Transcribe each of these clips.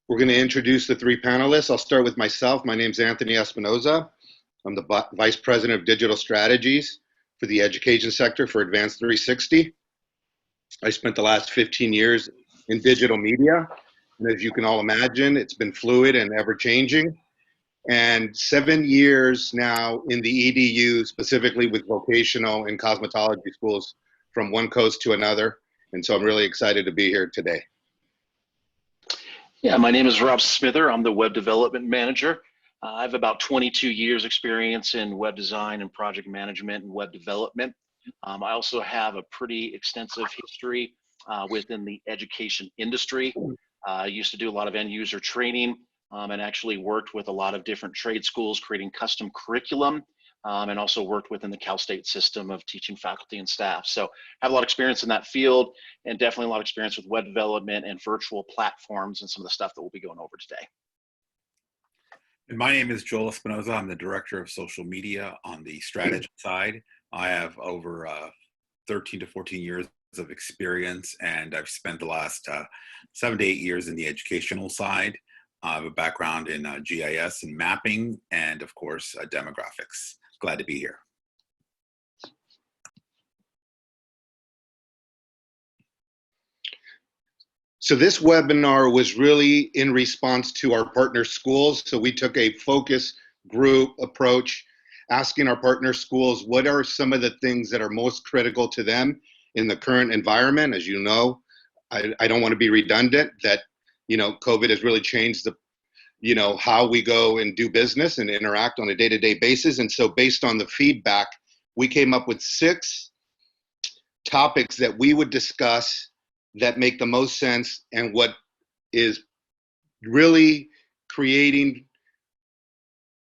We're going to introduce the three panelists. I'll start with myself. My name's Anthony Espinoza. I'm the Vice President of Digital Strategies for the education sector for Advanced 360. I spent the last 15 years in digital media. And as you can all imagine, it's been fluid and ever-changing. And 7 years now in the EDU, specifically with vocational and cosmetology schools from one coast to another. And so I'm really excited to be here today. Yeah, my name is Rob Smither. I'm the Web Development Manager. I have about 22 years experience in web design and project management and web development. I also have a pretty extensive history within the education industry. I used to do a lot of end user training and actually worked with a lot of different trade schools creating custom curriculum and also worked within the Cal State system of teaching faculty and staff. So I have a lot of experience in that field and definitely a lot of experience with web development and virtual platforms and some of the stuff that we'll be going over today. And my name is Joel Espinoza. I'm the Director of Social Media on the strategy side. I have over 13 to 14 years of experience, and I've spent the last 7 to 8 years in the educational side. I have a background in GIS and mapping, and of course, demographics. Glad to be here. So this webinar was really in response to our partner schools. So we took a focus group approach, asking our partner schools, what are some of the things that are most critical to them in the current environment? As you know, I don't want to be redundant that, COVID has really changed the, how we go and do business and interact on a day-to-day basis. And so based on the feedback, we came up with 6 topics that we would discuss that make the most sense and what is really creating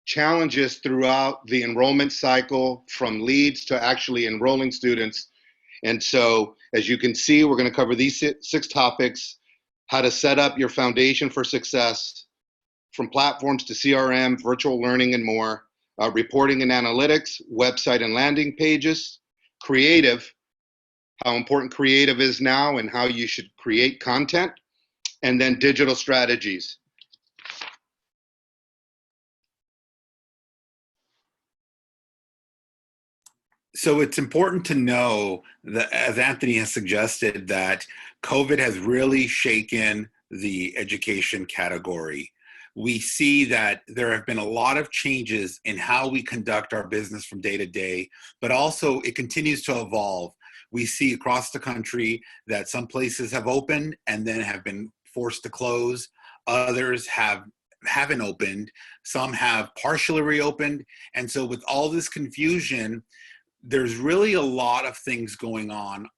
challenges throughout the enrollment cycle from leads to actually enrolling students. And so as you can see, we're going to cover these 6 topics: how to set up your foundation for success, from platforms to CRM, virtual learning, and more, reporting and analytics, website and landing pages, creative, how important creative is now and how you should create content, and then digital strategies. So it's important to know that, as Anthony has suggested, that COVID has really shaken the education category. We see that there have been a lot of changes in how we conduct our business from day to day, but also it continues to evolve. We see across the country that some places have opened and then have been forced to close. Others haven't opened. Some have partially reopened. And so with all this confusion, there's really a lot of things going on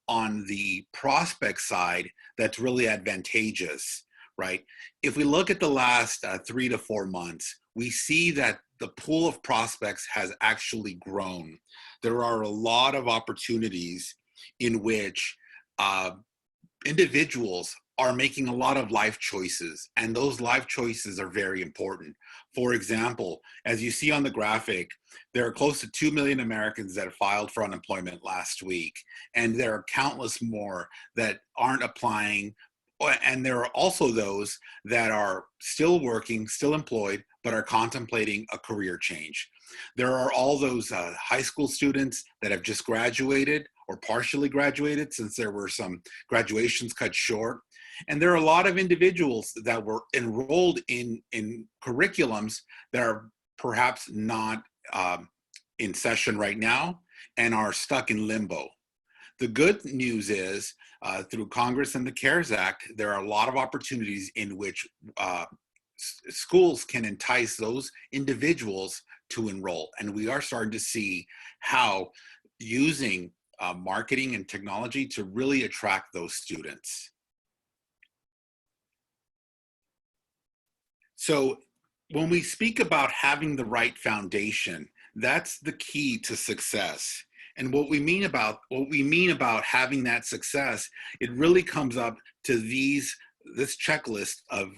the prospect side that's really advantageous, right? If we look at the last 3 to 4 months, we see that the pool of prospects has actually grown. There are a lot of opportunities in which individuals are making a lot of life choices, and those life choices are very important. For example, as you see on the graphic, there are close to 2 million Americans that have filed for unemployment last week, and there are countless more that aren't applying, and there are also those that are still working, still employed, but are contemplating a career change. There are all those high school students that have just graduated or partially graduated, since there were some graduations cut short. And there are a lot of individuals that were enrolled in curriculums that are perhaps not in session right now and are stuck in limbo. The good news is through Congress and the CARES Act, there are a lot of opportunities in which schools can entice those individuals to enroll. And we are starting to see how using marketing and technology to really attract those students. So when we speak about having the right foundation, that's the key to success. And what we mean about having that success, it really comes up to this checklist of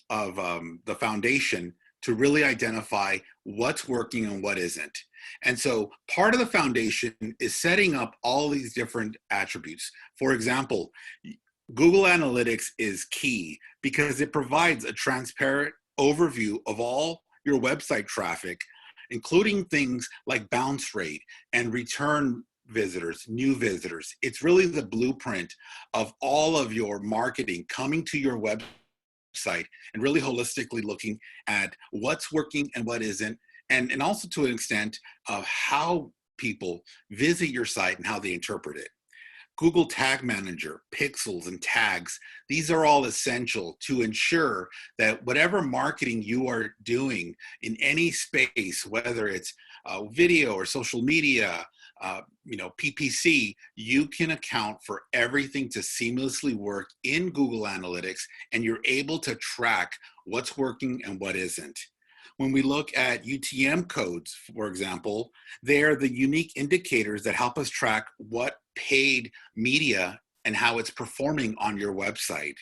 the foundation to really identify what's working and what isn't. And so part of the foundation is setting up all these different attributes. For example, Google Analytics is key because it provides a transparent overview of all your website traffic, including things like bounce rate and return visitors, new visitors. It's really the blueprint of all of your marketing coming to your website and really holistically looking at what's working and what isn't, and also to an extent of how people visit your site and how they interpret it. Google Tag Manager, pixels, and tags, these are all essential to ensure that whatever marketing you are doing in any space, whether it's video or social media, PPC, you can account for everything to seamlessly work in Google Analytics, and you're able to track what's working and what isn't. When we look at UTM codes, for example, they're the unique indicators that help us track what paid media and how it's performing on your website.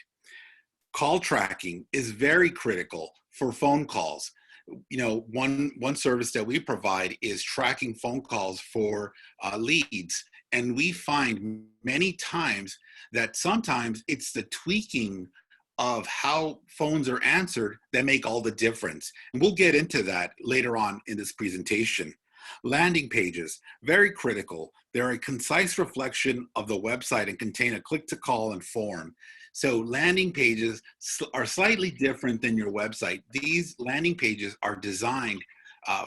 Call tracking is very critical for phone calls. One service that we provide is tracking phone calls for leads. And we find many times that sometimes it's the tweaking of how phones are answered that make all the difference. And we'll get into that later on in this presentation. Landing pages, very critical. They're a concise reflection of the website and contain a click to call and form. So landing pages are slightly different than your website. These landing pages are designed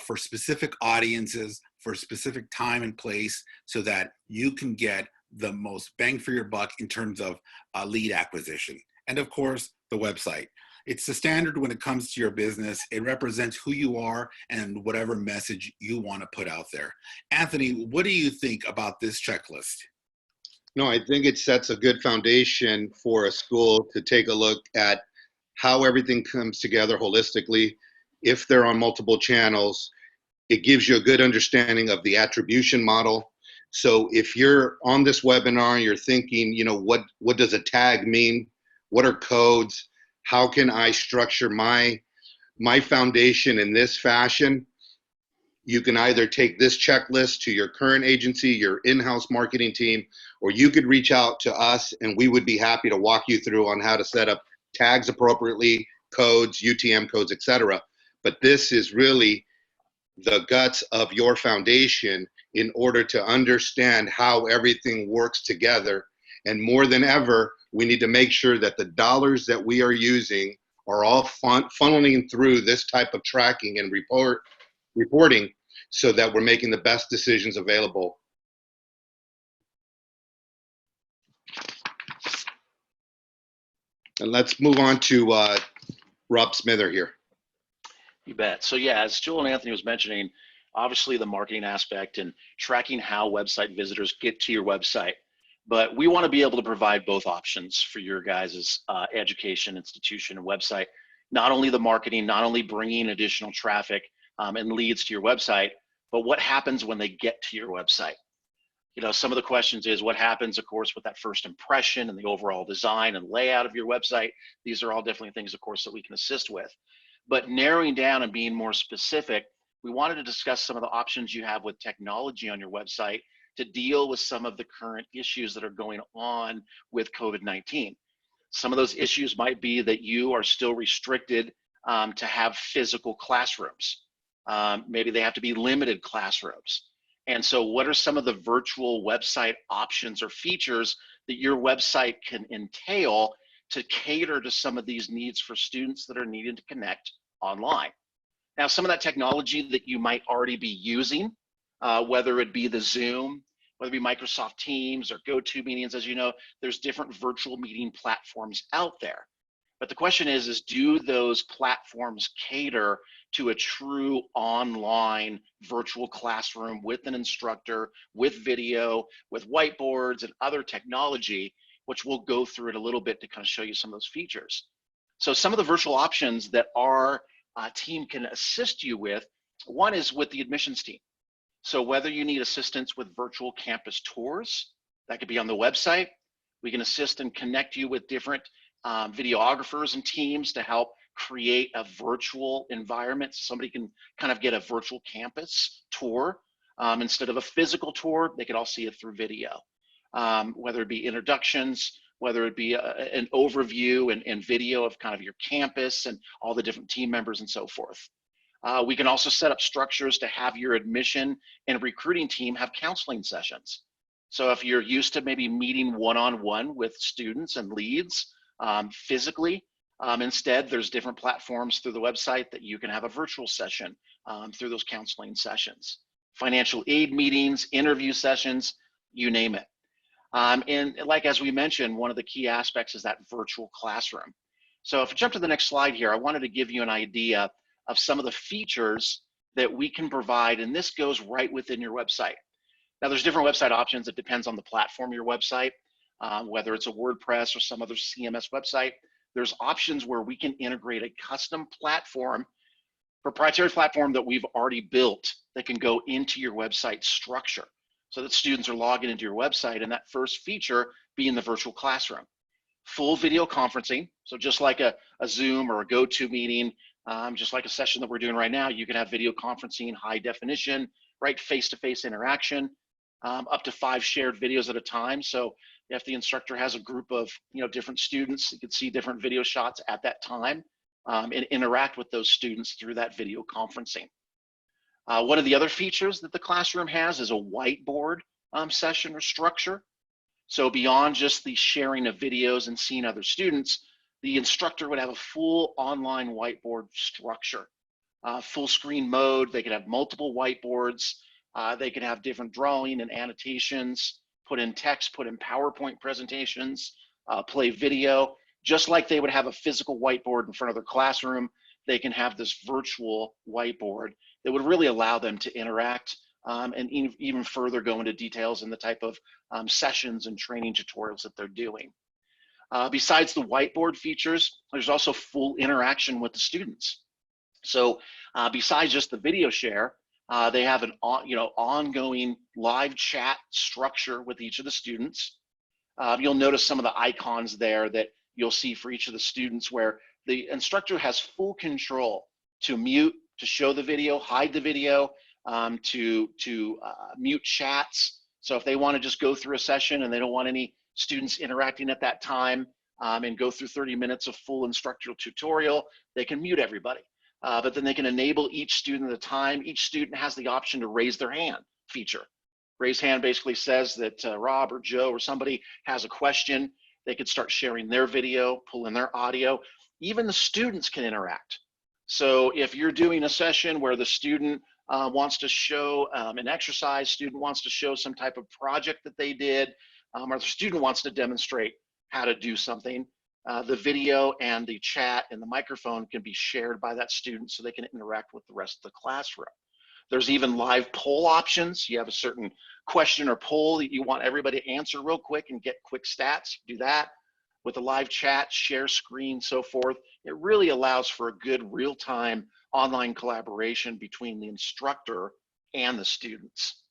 for specific audiences, for specific time and place, so that you can get the most bang for your buck in terms of lead acquisition. And of course, the website. It's the standard when it comes to your business. It represents who you are and whatever message you want to put out there. Anthony, what do you think about this checklist? No, I think it sets a good foundation for a school to take a look at how everything comes together holistically. If they're on multiple channels, it gives you a good understanding of the attribution model. So if you're on this webinar, you're thinking, what does a tag mean? What are codes? How can I structure my foundation in this fashion? You can either take this checklist to your current agency, your in-house marketing team, or you could reach out to us and we would be happy to walk you through on how to set up tags appropriately, codes, UTM codes, etc. But this is really the guts of your foundation in order to understand how everything works together. And more than ever, we need to make sure that the dollars that we are using are all funneling through this type of tracking and reporting so that we're making the best decisions available. And let's move on to Rob Smither here. You bet. So yeah, as Joel and Anthony was mentioning, obviously the marketing aspect and tracking how website visitors get to your website. But we want to be able to provide both options for your guys' education, institution, and website. Not only the marketing, not only bringing additional traffic and leads to your website, but what happens when they get to your website? Some of the questions is what happens, of course, with that first impression and the overall design and layout of your website. These are all definitely things, of course, that we can assist with. But narrowing down and being more specific, we wanted to discuss some of the options you have with technology on your website to deal with some of the current issues that are going on with COVID-19. Some of those issues might be that you are still restricted to have physical classrooms. Maybe they have to be limited classrooms. And so what are some of the virtual website options or features that your website can entail to cater to some of these needs for students that are needing to connect online? Now, some of that technology that you might already be using, whether it be the Zoom, whether it be Microsoft Teams or GoToMeetings, as you know, there's different virtual meeting platforms out there. But the question is do those platforms cater to a true online virtual classroom with an instructor, with video, with whiteboards and other technology, which we'll go through it a little bit to kind of show you some of those features. So some of the virtual options that our team can assist you with, one is with the admissions team. So whether you need assistance with virtual campus tours, that could be on the website. We can assist and connect you with different videographers and teams to help create a virtual environment so somebody can kind of get a virtual campus tour. Instead of a physical tour, they could all see it through video. Whether it be introductions, whether it be an overview and video of kind of your campus and all the different team members and so forth. We can also set up structures to have your admission and recruiting team have counseling sessions. So if you're used to maybe meeting one-on-one with students and leads physically, instead there's different platforms through the website that you can have a virtual session through those counseling sessions. Financial aid meetings, interview sessions, you name it. And like as we mentioned, one of the key aspects is that virtual classroom. So if we jump to the next slide here, I wanted to give you an idea of some of the features that we can provide, and this goes right within your website. Now there's different website options. It depends on the platform of your website, whether it's a WordPress or some other CMS website. There's options where we can integrate a custom platform, proprietary platform that we've already built that can go into your website structure so that students are logging into your website, and that first feature being the virtual classroom. Full video conferencing, so just like a Zoom or a GoToMeeting, just like a session that we're doing right now, you can have video conferencing, high definition, right, face-to-face interaction, up to 5 shared videos at a time. So if the instructor has a group of different students, you can see different video shots at that time and interact with those students through that video conferencing. One of the other features that the classroom has is a whiteboard session or structure. So beyond just the sharing of videos and seeing other students, the instructor would have a full online whiteboard structure, full screen mode. They could have multiple whiteboards. They could have different drawing and annotations, put in text, put in PowerPoint presentations, play video. Just like they would have a physical whiteboard in front of their classroom, they can have this virtual whiteboard that would really allow them to interact and even further go into details in the type of sessions and training tutorials that they're doing. Besides the whiteboard features, there's also full interaction with the students. So besides just the video share, they have an ongoing live chat structure with each of the students. You'll notice some of the icons there that you'll see for each of the students where the instructor has full control to mute, to show the video, hide the video, to mute chats. So if they want to just go through a session and they don't want any students interacting at that time and go through 30 minutes of full instructional tutorial, they can mute everybody. But then they can enable each student at a time. Each student has the option to raise their hand feature. Raise hand basically says that Rob or Joe or somebody has a question. They could start sharing their video, pull in their audio. Even the students can interact. So if you're doing a session where the student wants to show an exercise, student wants to show some type of project that they did, or the student wants to demonstrate how to do something, the video and the chat and the microphone can be shared by that student so they can interact with the rest of the classroom. There's even live poll options. You have a certain question or poll that you want everybody to answer real quick and get quick stats, do that. With a live chat, share screen, so forth. It really allows for a good real-time online collaboration between the instructor and the students.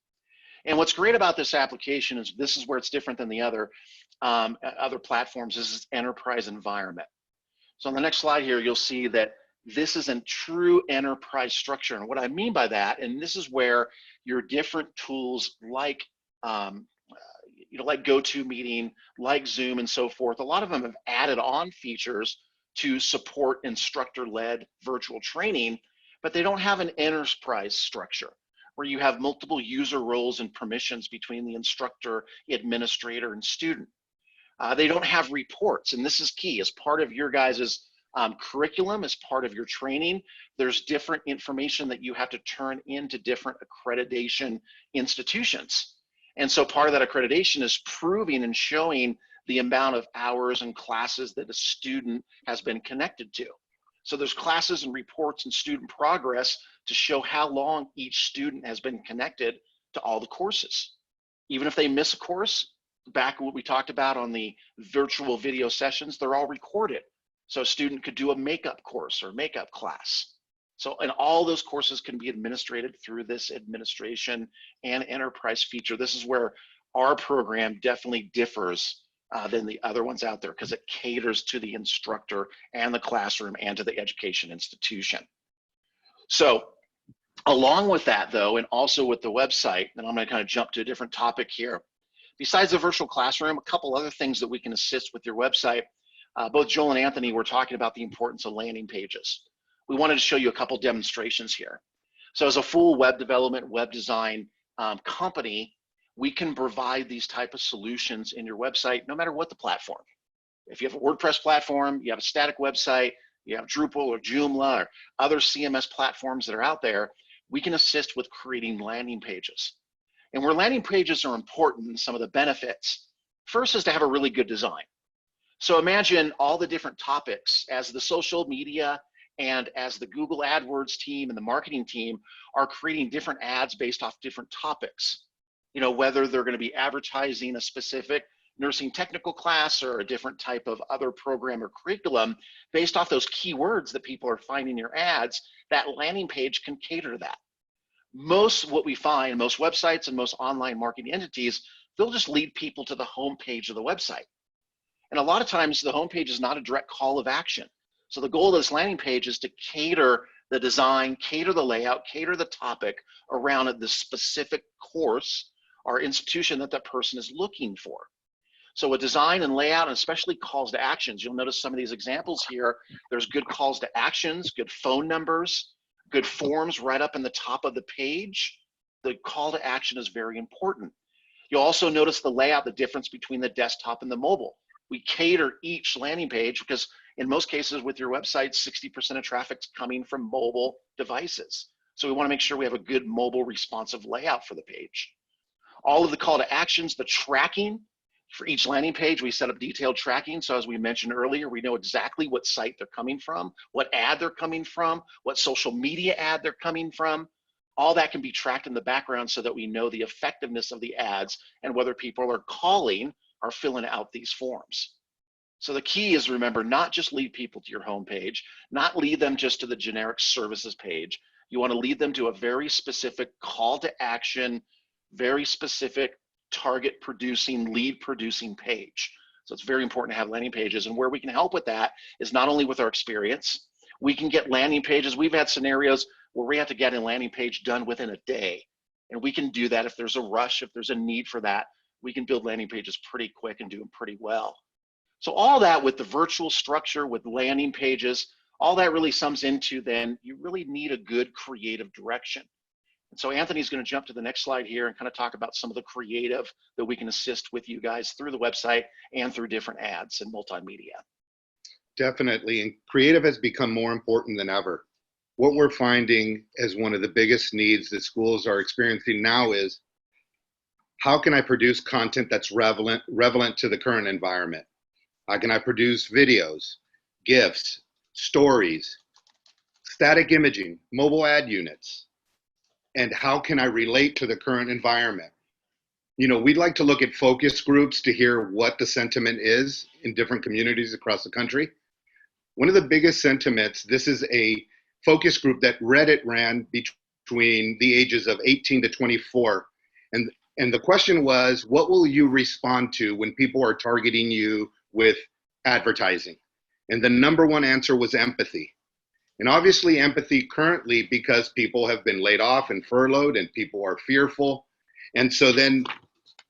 And what's great about this application is this is where it's different than the other platforms, is its enterprise environment. So on the next slide here, you'll see that this is a true enterprise structure. And what I mean by that, and this is where your different tools like like GoToMeeting, like Zoom and so forth, a lot of them have added on features to support instructor-led virtual training, but they don't have an enterprise structure where you have multiple user roles and permissions between the instructor, administrator, and student. They don't have reports, and this is key. As part of your guys' curriculum, as part of your training, there's different information that you have to turn into different accreditation institutions. And so part of that accreditation is proving and showing the amount of hours and classes that a student has been connected to. So there's classes and reports and student progress to show how long each student has been connected to all the courses. Even if they miss a course, back what we talked about on the virtual video sessions, they're all recorded. So a student could do a makeup course or makeup class. So, and all those courses can be administrated through this administration and enterprise feature. This is where our program definitely differs than the other ones out there because it caters to the instructor and the classroom and to the education institution. So along with that though, and also with the website, and I'm gonna kind of jump to a different topic here, Besides the virtual classroom, a couple other things that we can assist with your website. Both Joel and Anthony were talking about the importance of landing pages. We wanted to show you a couple demonstrations here. So as a full web development, web design company, we can provide these type of solutions in your website, no matter what the platform. If you have a WordPress platform, you have a static website, you have Drupal or Joomla or other CMS platforms that are out there, we can assist with creating landing pages. And where landing pages are important, some of the benefits, first is to have a really good design. So imagine all the different topics as the social media and as the Google AdWords team and the marketing team are creating different ads based off different topics. You know, whether they're going to be advertising a specific nursing technical class or a different type of other program or curriculum based off those keywords that people are finding in your ads, that landing page can cater to that. What we find, most websites and most online marketing entities, they'll just lead people to the home page of the website. And a lot of times the home page is not a direct call of action. So the goal of this landing page is to cater the design, cater the layout, cater the topic around the specific course or institution that that person is looking for. So with design and layout, and especially calls to actions, you'll notice some of these examples here. There's good calls to actions, good phone numbers, good forms right up in the top of the page. The call to action is very important. You'll also notice the layout, the difference between the desktop and the mobile. We cater each landing page because in most cases with your website, 60% of traffic's coming from mobile devices. So we want to make sure we have a good mobile responsive layout for the page. All of the call to actions, the tracking for each landing page, we set up detailed tracking. So as we mentioned earlier, we know exactly what site they're coming from, what ad they're coming from, what social media ad they're coming from. All that can be tracked in the background so that we know the effectiveness of the ads and whether people are calling or filling out these forms. So the key is, remember, not just lead people to your home page, not lead them just to the generic services page. You want to lead them to a very specific call to action, very specific target producing, lead producing page. So it's very important to have landing pages. And where we can help with that is not only with our experience, we can get landing pages. We've had scenarios where we have to get a landing page done within a day. And we can do that if there's a rush, if there's a need for that. We can build landing pages pretty quick and do them pretty well. So all that with the virtual structure, with landing pages, all that really sums into then you really need a good creative direction. And so Anthony's going to jump to the next slide here and kind of talk about some of the creative that we can assist with you guys through the website and through different ads and multimedia. Definitely, and creative has become more important than ever. What we're finding as one of the biggest needs that schools are experiencing now is, how can I produce content that's relevant to the current environment? How can I produce videos, GIFs, stories, static imaging, mobile ad units? And how can I relate to the current environment? You know, we'd like to look at focus groups to hear what the sentiment is in different communities across the country. One of the biggest sentiments, this is a focus group that Reddit ran between the ages of 18 to 24. And the question was, what will you respond to when people are targeting you with advertising? And the number one answer was empathy. And obviously empathy currently, because people have been laid off and furloughed and people are fearful. And so then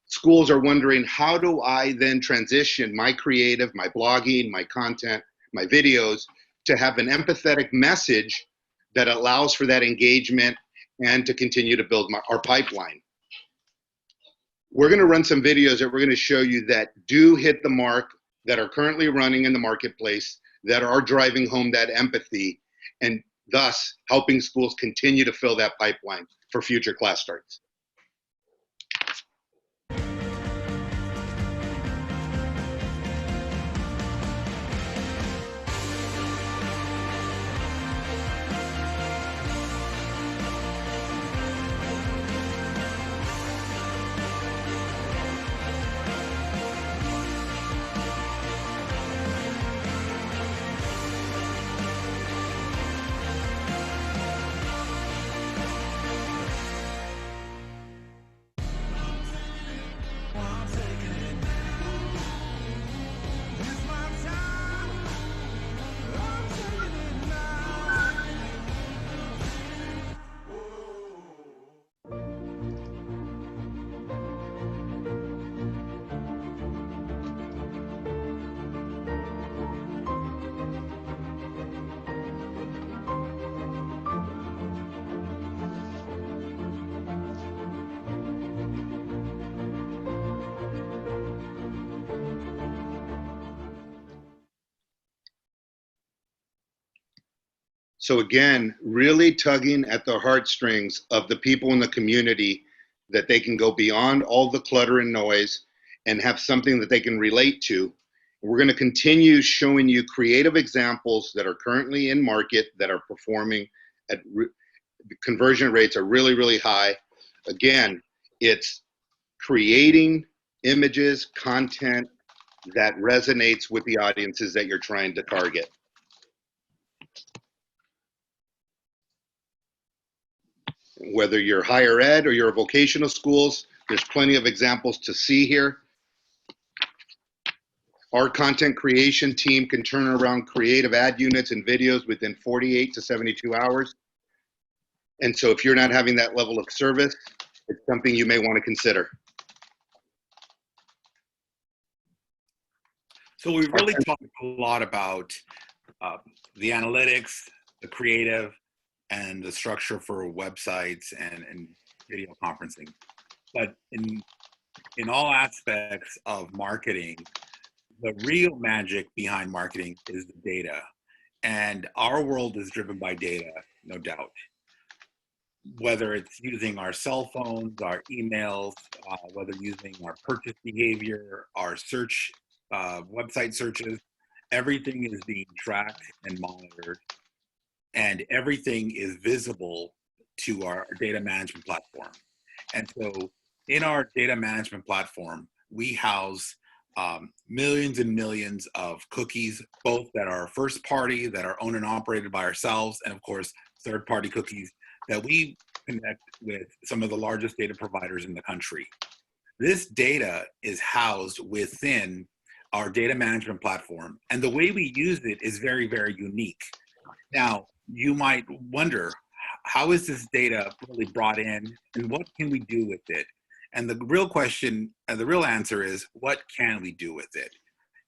schools are wondering, how do I then transition my creative, my blogging, my content, my videos to have an empathetic message that allows for that engagement and to continue to build our pipeline? We're going to run some videos that we're going to show you that do hit the mark, that are currently running in the marketplace, that are driving home that empathy, and thus helping schools continue to fill that pipeline for future class starts. So again, really tugging at the heartstrings of the people in the community, that they can go beyond all the clutter and noise and have something that they can relate to. We're going to continue showing you creative examples that are currently in market that are performing at conversion rates are really, really high. Again, it's creating images, content that resonates with the audiences that you're trying to target. Whether you're higher ed or you're vocational schools, there's plenty of examples to see here. Our content creation team can turn around creative ad units and videos within 48 to 72 hours. And so if you're not having that level of service, it's something you may want to consider. So we've really talked a lot about the analytics, the creative, and the structure for websites and video conferencing. But in all aspects of marketing, the real magic behind marketing is the data. And our world is driven by data, no doubt. Whether it's using our cell phones, our emails, whether using our purchase behavior, our search, website searches, everything is being tracked and monitored, and everything is visible to our data management platform. And so in our data management platform, we house millions and millions of cookies, both that are first party, that are owned and operated by ourselves, and of course, third party cookies that we connect with some of the largest data providers in the country. This data is housed within our data management platform, and the way we use it is very, very unique. Now, you might wonder, how is this data really brought in, and what can we do with it? And the real question, the real answer is, what can we do with it?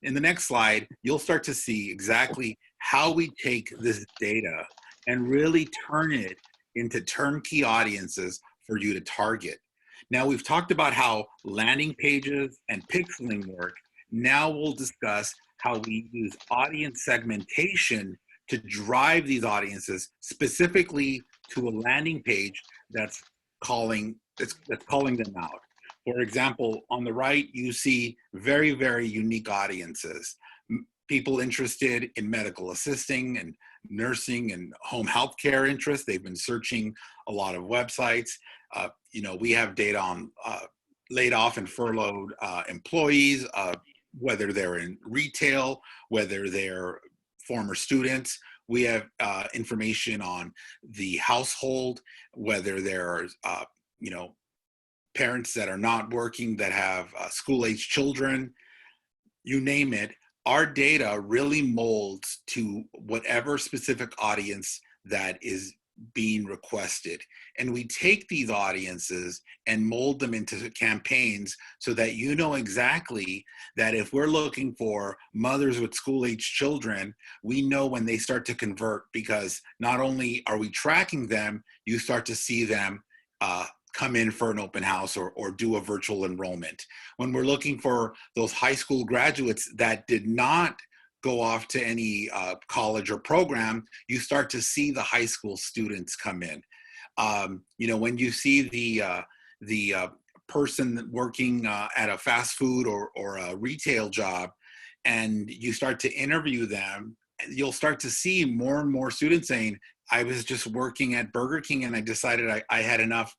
In the next slide, you'll start to see exactly how we take this data and really turn it into turnkey audiences for you to target. Now, we've talked about how landing pages and pixeling work. Now we'll discuss how we use audience segmentation to drive these audiences specifically to a landing page that's calling them out. For example, on the right, you see very, very unique audiences. People interested in medical assisting and nursing and home health care interests. They've been searching a lot of websites. We have data on laid off and furloughed employees, whether they're in retail, whether they're former students. We have information on the household, whether there are, parents that are not working that have school-age children, you name it. Our data really molds to whatever specific audience that is being requested. And we take these audiences and mold them into campaigns so that you know exactly that if we're looking for mothers with school-age children, we know when they start to convert, because not only are we tracking them, you start to see them come in for an open house or do a virtual enrollment. When we're looking for those high school graduates that did not go off to any college or program, you start to see the high school students come in. When you see the person working at a fast food or a retail job, and you start to interview them, you'll start to see more and more students saying, I was just working at Burger King and I decided I had enough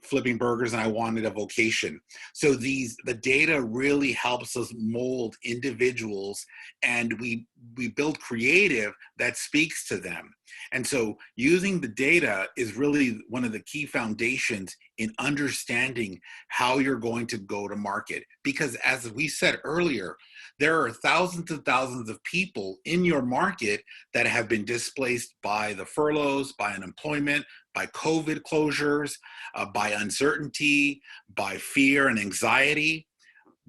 flipping burgers and I wanted a vocation. So the data really helps us mold individuals, and we build creative that speaks to them. And so using the data is really one of the key foundations in understanding how you're going to go to market. Because as we said earlier, there are thousands and thousands of people in your market that have been displaced by the furloughs, by unemployment, by COVID closures, by uncertainty, by fear and anxiety.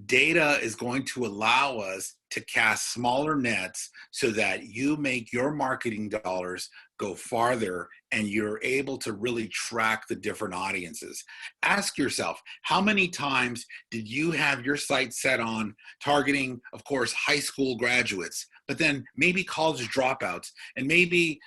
Data is going to allow us to cast smaller nets so that you make your marketing dollars go farther and you're able to really track the different audiences. Ask yourself, how many times did you have your site set on targeting, of course, high school graduates? but then maybe college dropouts, and maybe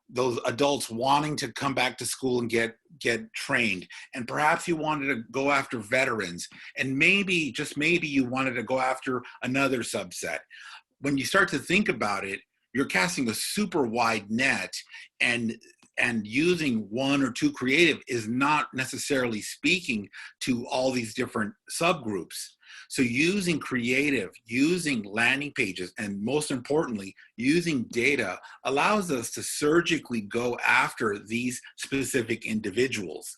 those adults wanting to come back to school and get trained, and perhaps you wanted to go after veterans, and maybe, just maybe, you wanted to go after another subset. When you start to think about it, you're casting a super wide net, and using one or two creative is not necessarily speaking to all these different subgroups. So using creative, using landing pages, and most importantly, using data allows us to surgically go after these specific individuals.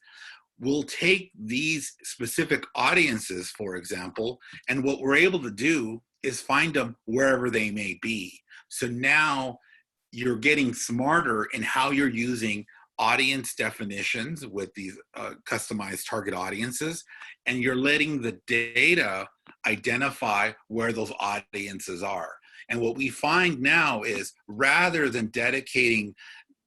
We'll take these specific audiences, for example, and what we're able to do is find them wherever they may be. So now you're getting smarter in how you're using audience definitions with these customized target audiences, and you're letting the data identify where those audiences are. And what we find now is, rather than dedicating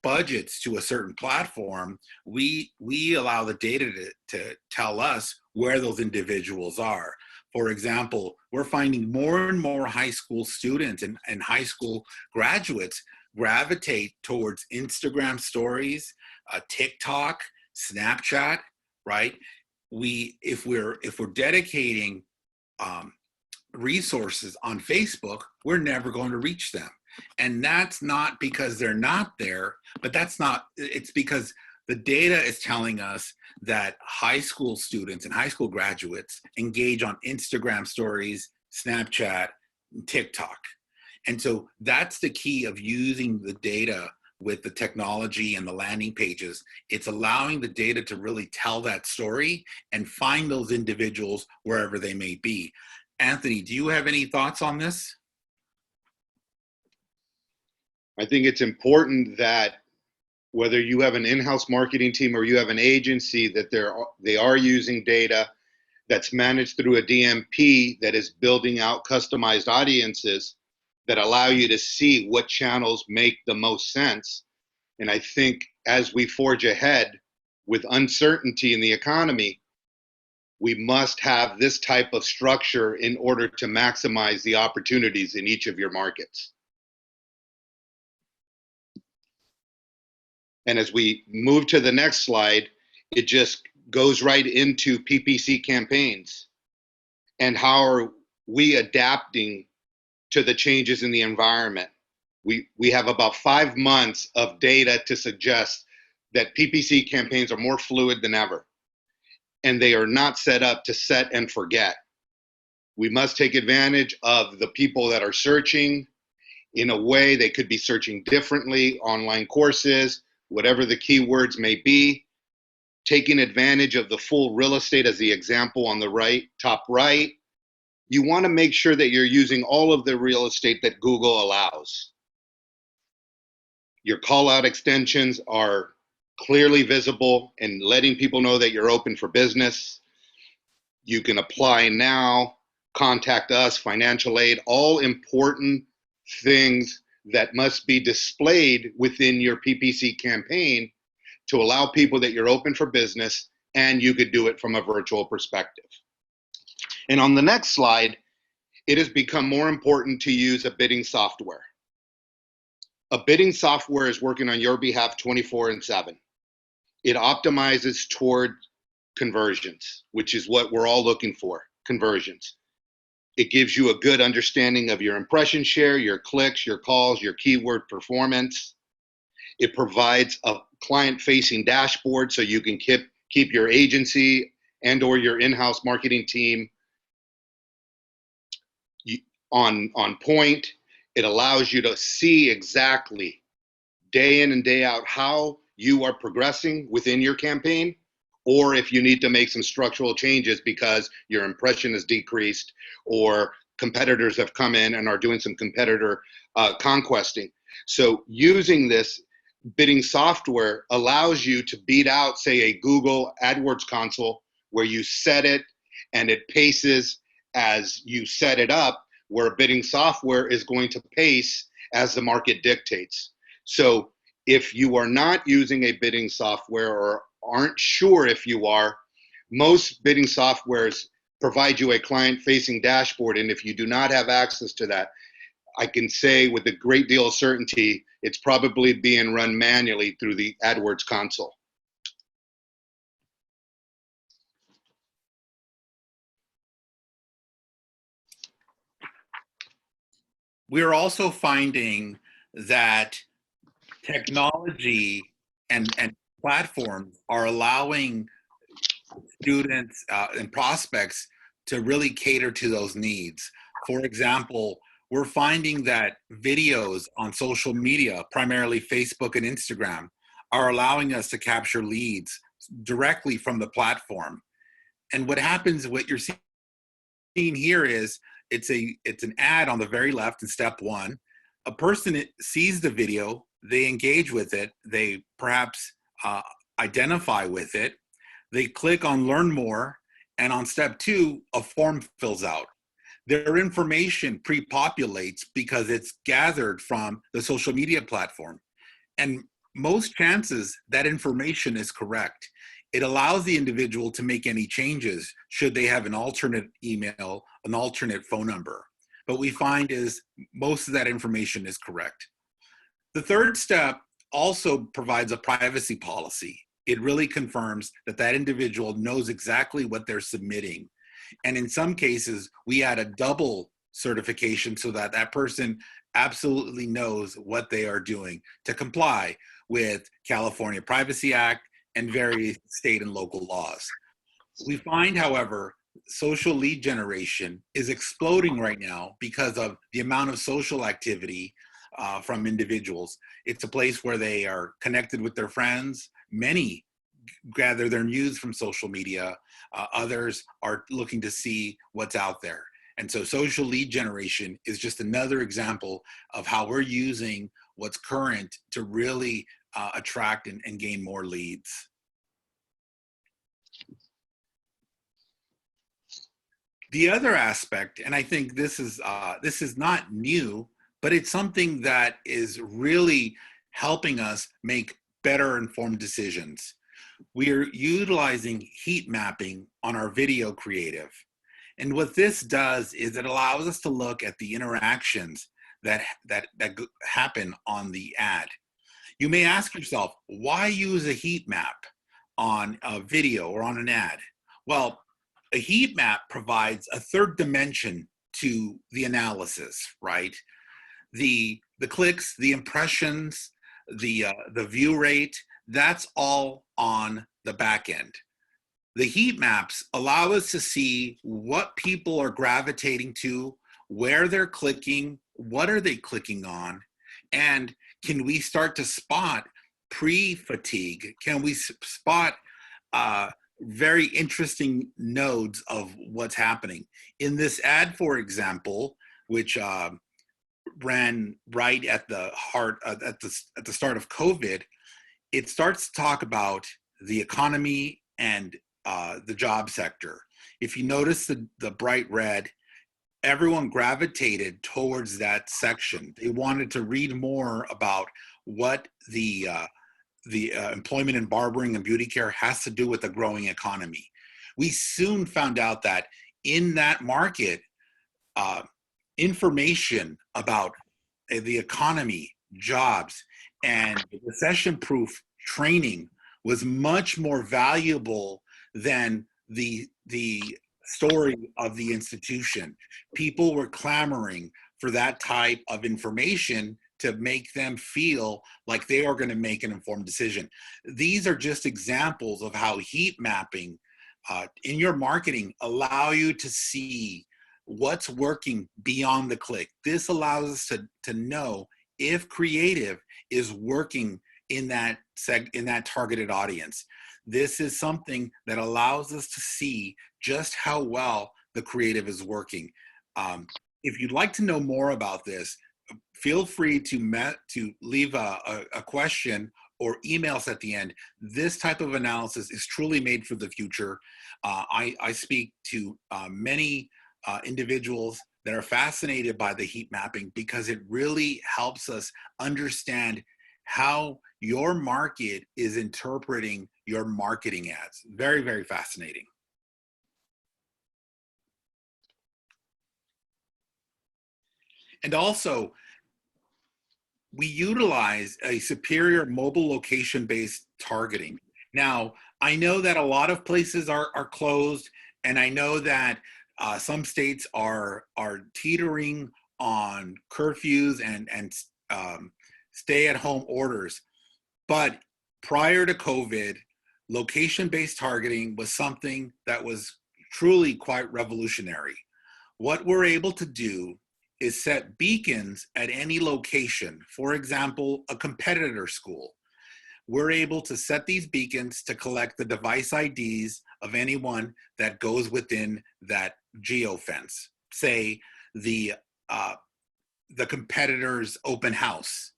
budgets to a certain platform, we allow the data to tell us where those individuals are. For example, we're finding more and more high school students and high school graduates gravitate towards Instagram stories, TikTok, Snapchat, right? If we're dedicating resources on Facebook, we're never going to reach them. And that's not because they're not there, but it's because the data is telling us that high school students and high school graduates engage on Instagram stories, Snapchat, and TikTok. And so that's the key of using the data with the technology and the landing pages. It's allowing the data to really tell that story and find those individuals wherever they may be. Anthony, do you have any thoughts on this? I think it's important that whether you have an in-house marketing team or you have an agency, that they are using data that's managed through a DMP that is building out customized audiences that allow you to see what channels make the most sense. And I think as we forge ahead with uncertainty in the economy, we must have this type of structure in order to maximize the opportunities in each of your markets. And as we move to the next slide, it just goes right into PPC campaigns and how are we adapting to the changes in the environment. We have about 5 months of data to suggest that PPC campaigns are more fluid than ever, and they are not set up to set and forget. We must take advantage of the people that are searching in a way. They could be searching differently, online courses, whatever the keywords may be, taking advantage of the full real estate as the example on the right, top right. You want to make sure that you're using all of the real estate that Google allows. Your call out extensions are clearly visible and letting people know that you're open for business. You can apply now, contact us, financial aid, all important things that must be displayed within your PPC campaign to allow people that you're open for business, and you could do it from a virtual perspective. And on the next slide, it has become more important to use a bidding software. A bidding software is working on your behalf 24/7. It optimizes toward conversions, which is what we're all looking for, conversions. It gives you a good understanding of your impression share, your clicks, your calls, your keyword performance. It provides a client-facing dashboard so you can keep your agency and or your in-house marketing team on point. It allows you to see exactly day in and day out how you are progressing within your campaign, or if you need to make some structural changes because your impression has decreased or competitors have come in and are doing some competitor conquesting. So using this bidding software allows you to beat out, say, a Google AdWords console where you set it and it paces as you set it up, where a bidding software is going to pace as the market dictates. So if you are not using a bidding software or aren't sure if you are, most bidding softwares provide you a client-facing dashboard, and if you do not have access to that, I can say with a great deal of certainty, it's probably being run manually through the AdWords console. We're also finding that technology and platforms are allowing students and prospects to really cater to those needs. For example, we're finding that videos on social media, primarily Facebook and Instagram, are allowing us to capture leads directly from the platform. And what happens, what you're seeing here is it's an ad on the very left in step one. A person sees the video, they engage with it, they perhaps identify with it, they click on learn more, and on step two, a form fills out. Their information pre-populates because it's gathered from the social media platform. And most chances that information is correct. It allows the individual to make any changes should they have an alternate email, an alternate phone number. But we find is most of that information is correct. The third step also provides a privacy policy. It really confirms that that individual knows exactly what they're submitting. And in some cases, we add a double certification so that that person absolutely knows what they are doing to comply with California Privacy Act and various state and local laws. We find, however, social lead generation is exploding right now because of the amount of social activity from individuals. It's a place where they are connected with their friends. Many gather their news from social media. Others are looking to see what's out there. And so social lead generation is just another example of how we're using what's current to really attract and gain more leads. The other aspect, and I think this is not new, but it's something that is really helping us make better informed decisions. We are utilizing heat mapping on our video creative. And what this does is it allows us to look at the interactions that happen on the ad. You may ask yourself, why use a heat map on a video or on an ad? Well, a heat map provides a third dimension to the analysis, right? The clicks, the impressions, the view rate, that's all on the back end. The heat maps allow us to see what people are gravitating to, where they're clicking, what are they clicking on, and can we start to spot pre-fatigue? Can we spot very interesting nodes of what's happening? In this ad, for example, which ran right at the heart at the start of COVID, it starts to talk about the economy and the job sector. If you notice the bright red, everyone gravitated towards that section. They wanted to read more about what the employment in barbering and beauty care has to do with the growing economy. We soon found out that in that market, information about the economy, jobs, and recession-proof training was much more valuable than the story of the institution. People were clamoring for that type of information to make them feel like they are going to make an informed decision. These are just examples of how heat mapping in your marketing allow you to see what's working beyond the click. This allows us to know if creative is working in that targeted audience. This is something that allows us to see just how well the creative is working. If you'd like to know more about this, feel free to leave a question or email us at the end. This type of analysis is truly made for the future. I speak to many individuals that are fascinated by the heat mapping because it really helps us understand how your market is interpreting your marketing ads. Very, very fascinating. And also, we utilize a superior mobile location-based targeting. Now, I know that a lot of places are closed, and I know that some states are teetering on curfews and stay-at-home orders. But prior to COVID, location-based targeting was something that was truly quite revolutionary. What we're able to do is set beacons at any location. For example, a competitor school. We're able to set these beacons to collect the device IDs of anyone that goes within that geofence. Say the competitor's open house.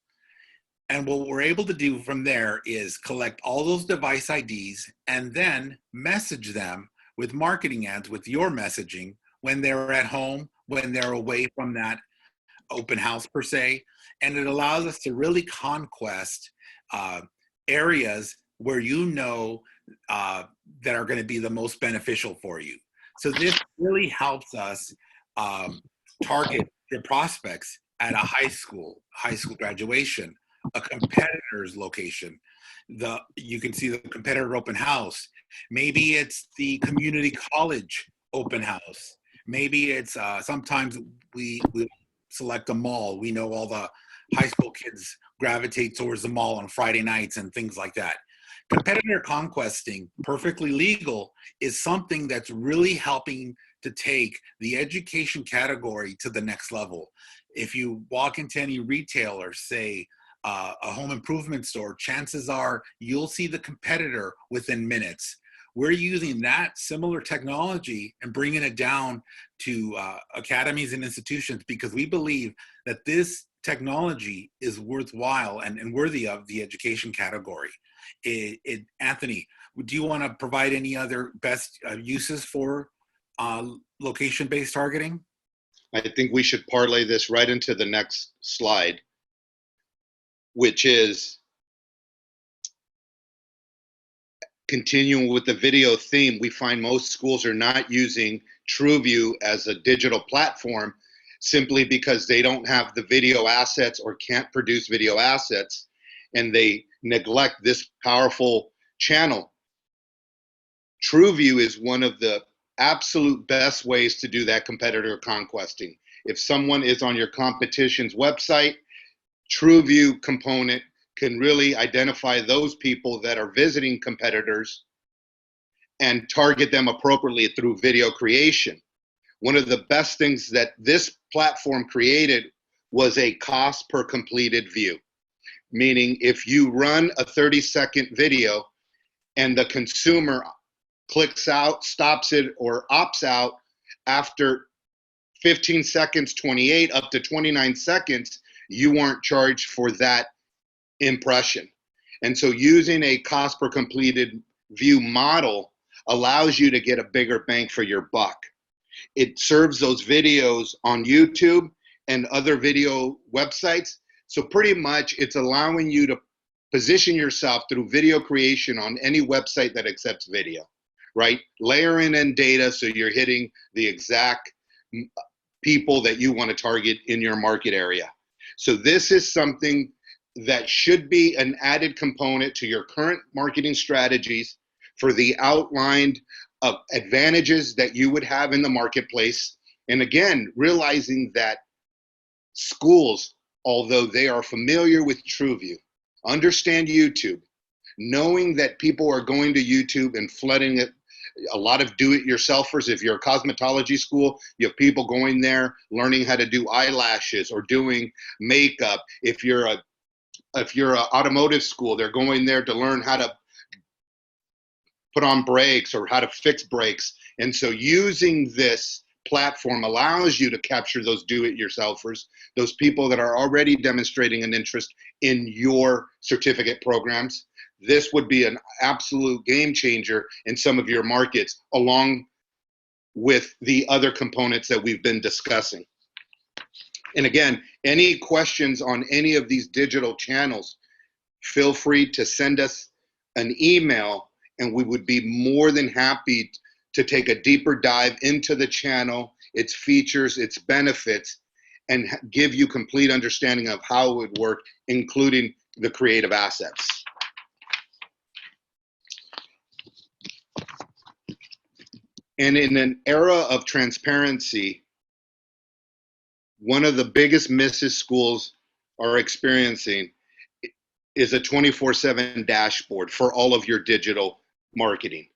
And what we're able to do from there is collect all those device IDs and then message them with marketing ads with your messaging when they're at home, when they're away from that open house per se. And it allows us to really conquest areas where you know that are going to be the most beneficial for you. So this really helps us target your prospects at a high school graduation, a competitor's location. You can see the competitor open house. Maybe it's the community college open house. Maybe it's sometimes we select a mall. We know all the high school kids gravitate towards the mall on Friday nights and things like that. Competitor conquesting, perfectly legal, is something that's really helping to take the education category to the next level. If you walk into any retailer, say a home improvement store, chances are you'll see the competitor within minutes. We're using that similar technology and bringing it down to academies and institutions because we believe that this technology is worthwhile and worthy of the education category. Anthony, do you want to provide any other best uses for location-based targeting? I think we should parlay this right into the next slide, which is continuing with the video theme. We find most schools are not using TrueView as a digital platform simply because they don't have the video assets or can't produce video assets, and they neglect this powerful channel. TrueView is one of the absolute best ways to do that competitor conquesting. If someone is on your competition's website, TrueView component can really identify those people that are visiting competitors and target them appropriately through video creation. One of the best things that this platform created was a cost per completed view. Meaning if you run a 30-second video and the consumer clicks out, stops it, or opts out after 15 seconds, 28, up to 29 seconds, you weren't charged for that impression. And so using a cost per completed view model allows you to get a bigger bang for your buck. It serves those videos on YouTube and other video websites. So pretty much it's allowing you to position yourself through video creation on any website that accepts video, right? Layering in data so you're hitting the exact people that you want to target in your market area. So this is something that should be an added component to your current marketing strategies for the outlined advantages that you would have in the marketplace. And again, realizing that schools, although they are familiar with TrueView, understand YouTube, knowing that people are going to YouTube and flooding it, a lot of do-it-yourselfers. If you're a cosmetology school, you have people going there learning how to do eyelashes or doing makeup. If you're an automotive school, they're going there to learn how to put on brakes or how to fix brakes. And so using this platform allows you to capture those do-it-yourselfers, those people that are already demonstrating an interest in your certificate programs. This would be an absolute game changer in some of your markets, along with the other components that we've been discussing. And again, any questions on any of these digital channels, feel free to send us an email, and we would be more than happy to take a deeper dive into the channel, its features, its benefits, and give you complete understanding of how it would work, including the creative assets. And in an era of transparency, one of the biggest misses schools are experiencing is a 24/7 dashboard for all of your digital marketing.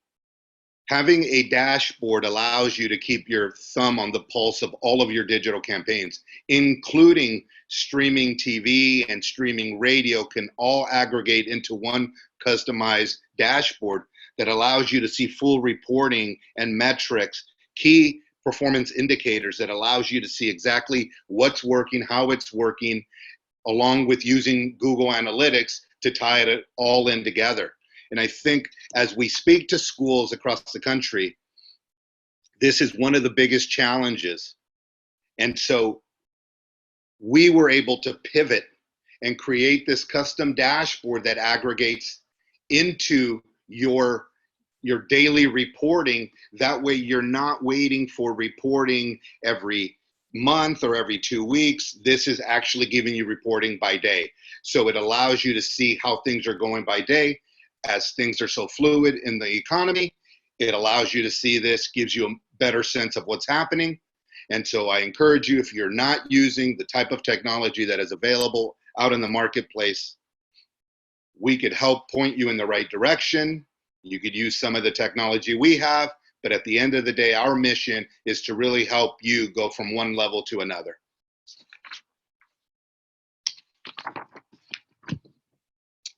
Having a dashboard allows you to keep your thumb on the pulse of all of your digital campaigns, including streaming TV and streaming radio, can all aggregate into one customized dashboard that allows you to see full reporting and metrics, key performance indicators that allows you to see exactly what's working, how it's working, along with using Google Analytics to tie it all in together. And I think as we speak to schools across the country, this is one of the biggest challenges. And so we were able to pivot and create this custom dashboard that aggregates into your daily reporting. That way you're not waiting for reporting every month or every 2 weeks. This is actually giving you reporting by day. So it allows you to see how things are going by day. As things are so fluid in the economy, it allows you to see this, gives you a better sense of what's happening. And so I encourage you, if you're not using the type of technology that is available out in the marketplace, we could help point you in the right direction. You could use some of the technology we have, but at the end of the day, our mission is to really help you go from one level to another.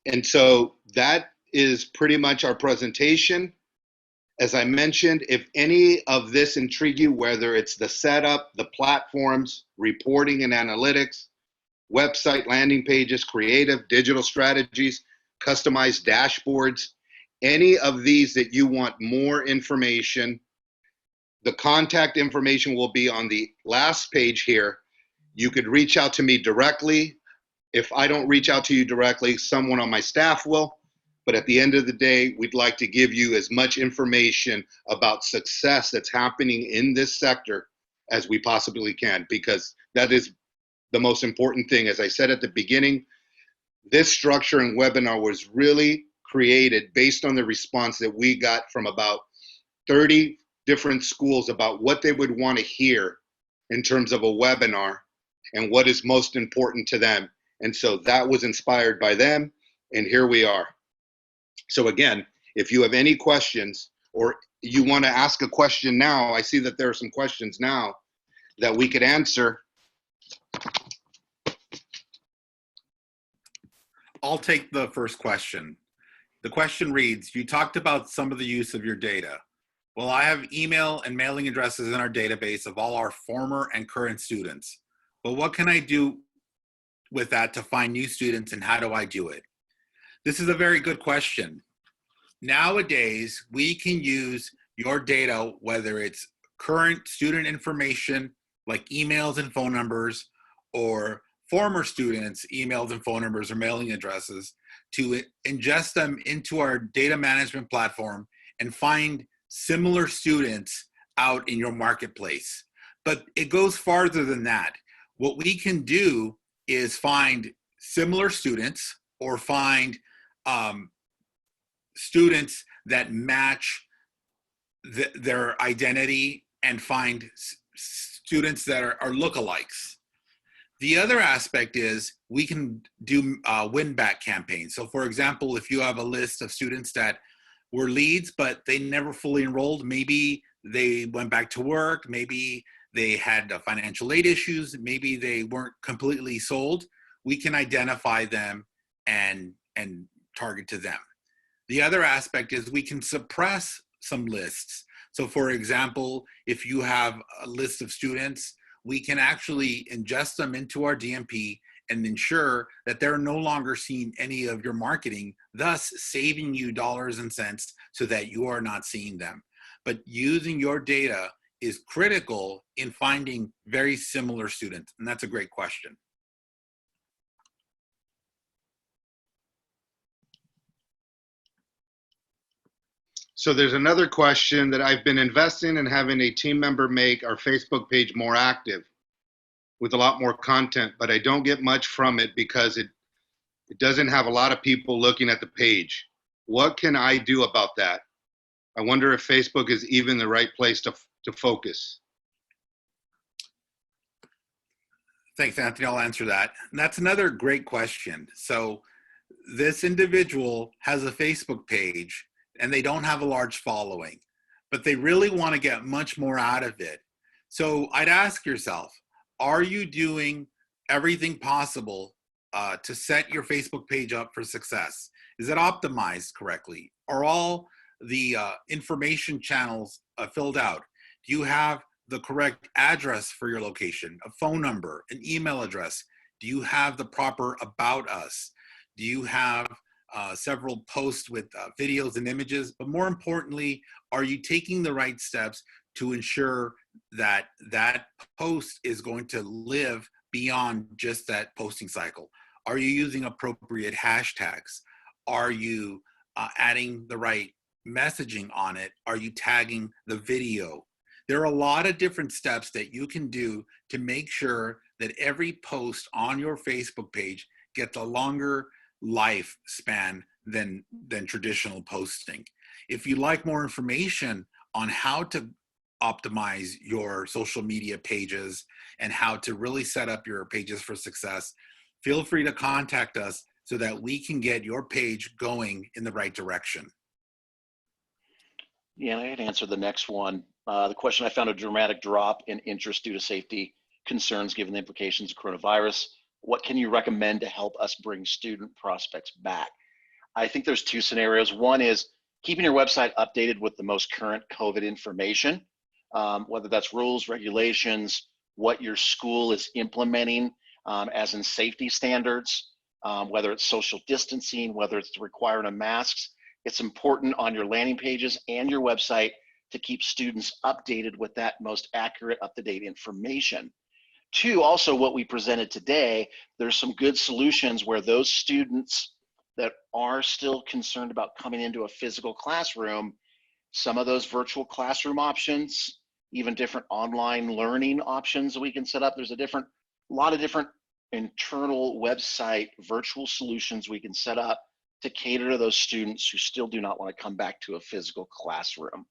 And so that is pretty much our presentation. As I mentioned, if any of this intrigue you, whether it's the setup, the platforms, reporting and analytics, website landing pages, creative, digital strategies, customized dashboards, any of these that you want more information, the contact information will be on the last page here. You could reach out to me directly. If I don't reach out to you directly, someone on my staff will. But at the end of the day, we'd like to give you as much information about success that's happening in this sector as we possibly can, because that is the most important thing. As I said at the beginning, this structure and webinar was really created based on the response that we got from about 30 different schools about what they would want to hear in terms of a webinar and what is most important to them. And so that was inspired by them, and here we are. So again, if you have any questions or you want to ask a question now, I see that there are some questions now that we could answer. I'll take the first question. The question reads, you talked about some of the use of your data. Well, I have email and mailing addresses in our database of all our former and current students. But what can I do with that to find new students, and how do I do it? This is a very good question. Nowadays, we can use your data, whether it's current student information like emails and phone numbers, or former students' emails and phone numbers or mailing addresses, to ingest them into our data management platform and find similar students out in your marketplace. But it goes farther than that. What we can do is find similar students, or find students that match their identity, and find students that are lookalikes. The other aspect is we can do win-back campaigns. So for example, if you have a list of students that were leads, but they never fully enrolled, maybe they went back to work, maybe they had financial aid issues, maybe they weren't completely sold, we can identify them and target to them. The other aspect is we can suppress some lists. So for example, if you have a list of students, we can actually ingest them into our DMP and ensure that they're no longer seeing any of your marketing, thus saving you dollars and cents so that you are not seeing them. But using your data is critical in finding very similar students, and that's a great question. So there's another question that I've been investing in having a team member make our Facebook page more active. with a lot more content, but I don't get much from it because it doesn't have a lot of people looking at the page. What can I do about that? I wonder if Facebook is even the right place to focus. Thanks, Anthony. I'll answer that. And that's another great question. So this individual has a Facebook page and they don't have a large following, but they really want to get much more out of it. So I'd ask yourself, are you doing everything possible to set your Facebook page up for success? Is it optimized correctly? Are all the information channels filled out? Do you have the correct address for your location, a phone number, an email address? Do you have the proper about us? Do you have several posts with videos and images? But more importantly, are you taking the right steps to ensure that that post is going to live beyond just that posting cycle? Are you using appropriate hashtags? Are you adding the right messaging on it? Are you tagging the video? There are a lot of different steps that you can do to make sure that every post on your Facebook page gets a longer lifespan than traditional posting. If you'd like more information on how to optimize your social media pages and how to really set up your pages for success, feel free to contact us so that we can get your page going in the right direction. Yeah, and I had answered the next one. The question, I found a dramatic drop in interest due to safety concerns given the implications of coronavirus. What can you recommend to help us bring student prospects back? I think there's two scenarios. One is keeping your website updated with the most current COVID information, whether that's rules, regulations, what your school is implementing as in safety standards, whether it's social distancing, whether it's requiring of masks. It's important on your landing pages and your website to keep students updated with that most accurate, up-to-date information. Two, also what we presented today, there's some good solutions where those students that are still concerned about coming into a physical classroom, some of those virtual classroom options, even different online learning options that we can set up. There's a lot of different internal website virtual solutions we can set up to cater to those students who still do not want to come back to a physical classroom.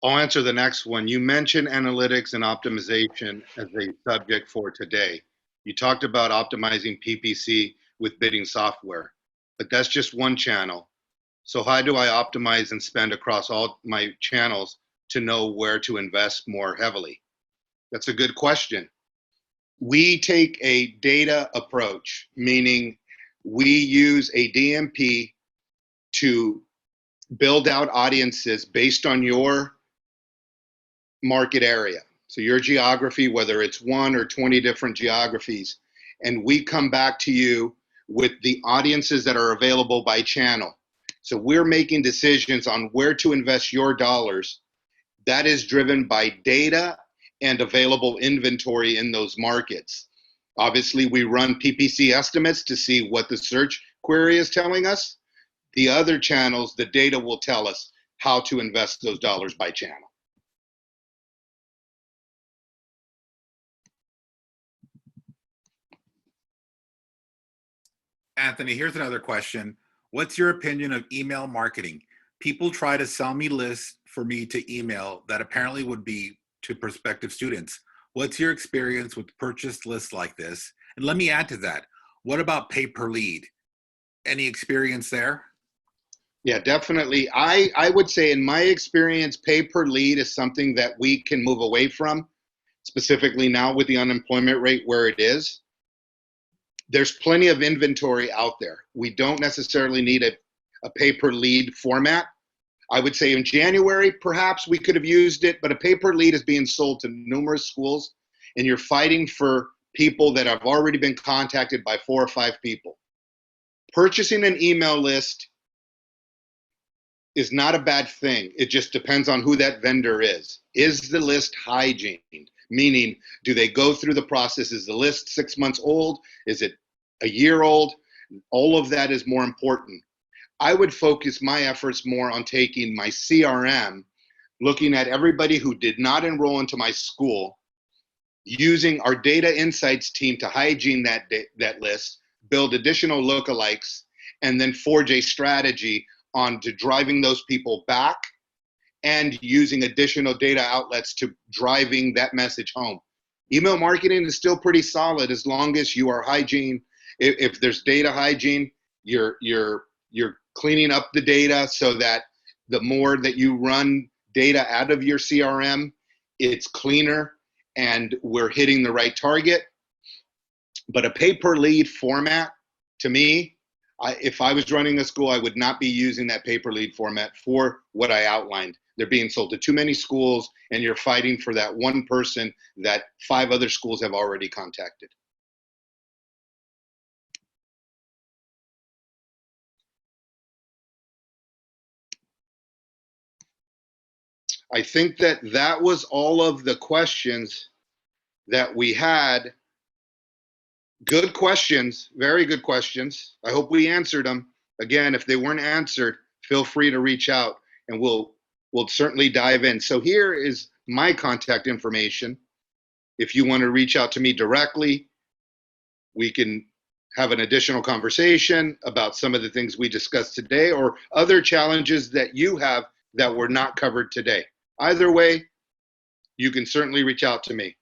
I'll answer the next one. You mentioned analytics and optimization as a subject for today. You talked about optimizing PPC with bidding software, but that's just one channel. So how do I optimize and spend across all my channels to know where to invest more heavily? That's a good question. We take a data approach, meaning we use a DMP to build out audiences based on your market area. So your geography, whether it's 1 or 20 different geographies, and we come back to you with the audiences that are available by channel. So we're making decisions on where to invest your dollars. That is driven by data and available inventory in those markets. Obviously, we run PPC estimates to see what the search query is telling us. The other channels, the data will tell us how to invest those dollars by channel. Anthony, here's another question. What's your opinion of email marketing? People try to sell me lists for me to email that apparently would be to prospective students. What's your experience with purchased lists like this? And let me add to that. What about pay per lead? Any experience there? Yeah, definitely. I would say in my experience, pay per lead is something that we can move away from, specifically now with the unemployment rate where it is. There's plenty of inventory out there. We don't necessarily need a pay per lead format. I would say in January, perhaps we could have used it, but a pay per lead is being sold to numerous schools, and you're fighting for people that have already been contacted by 4 or 5 people. Purchasing an email list is not a bad thing. It just depends on who that vendor is. Is the list hygiened? Meaning, do they go through the process? Is the list 6 months old? Is it a year old? All of that is more important. I would focus my efforts more on taking my CRM looking at everybody who did not enroll into my school, using our data insights team to hygiene that list, build additional lookalikes, and then forge a strategy on to driving those people back and using additional data outlets to driving that message home. Email marketing is still pretty solid as long as you are hygiene. If there's data hygiene, you're cleaning up the data so that the more that you run data out of your CRM, it's cleaner and we're hitting the right target. But a pay per lead format, to me, if I was running a school, I would not be using that pay per lead format for what I outlined. They're being sold to too many schools, and you're fighting for that one person that 5 other schools have already contacted. I think that was all of the questions that we had. Good questions, very good questions. I hope we answered them. Again, if they weren't answered, feel free to reach out and we'll certainly dive in. So here is my contact information. If you want to reach out to me directly, we can have an additional conversation about some of the things we discussed today or other challenges that you have that were not covered today. Either way, you can certainly reach out to me.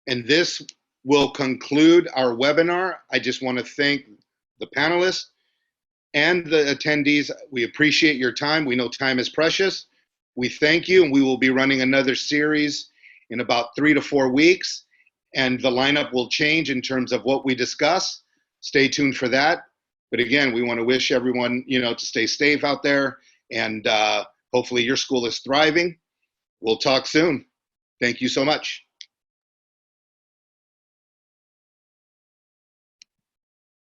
And this will conclude our webinar. I just want to thank the panelists and the attendees. We appreciate your time. We know time is precious. We thank you, and we will be running another series in about 3 to 4 weeks. And the lineup will change in terms of what we discuss. Stay tuned for that. But again, we want to wish everyone, to stay safe out there, and hopefully your school is thriving. We'll talk soon. Thank you so much.